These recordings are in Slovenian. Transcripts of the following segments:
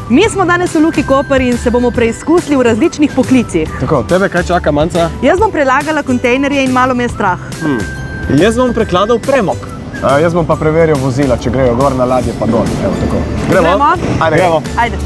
Mi smo danes v Luki Koper in se bomo preizkusili v različnih poklicih. Tako, tebe kaj čaka, Manca? Jaz bom prelagala kontejnerje in malo me je strah. Jaz bom prekladal premog. Jaz bom pa preveril vozila, če grejo gor na ladje pa dol. Evo, tako. Gremo? Ajde, gremo. Ajde.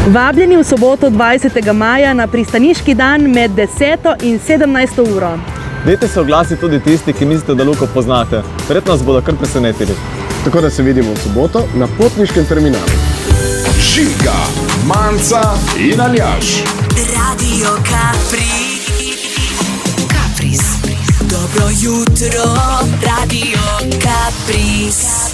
Vabljeni v soboto 20. maja na pristaniški dan med 10. in 17. uro. Dajte se oglasiti tudi tisti, ki mislite, da Luko poznate. Verjetno nas bodo kar presenetili. Tako da se vidimo v soboto na potniškem terminalu. Žiga, Manca in Aljaž. Radio Caprice. Dobro jutro, Radio Caprice.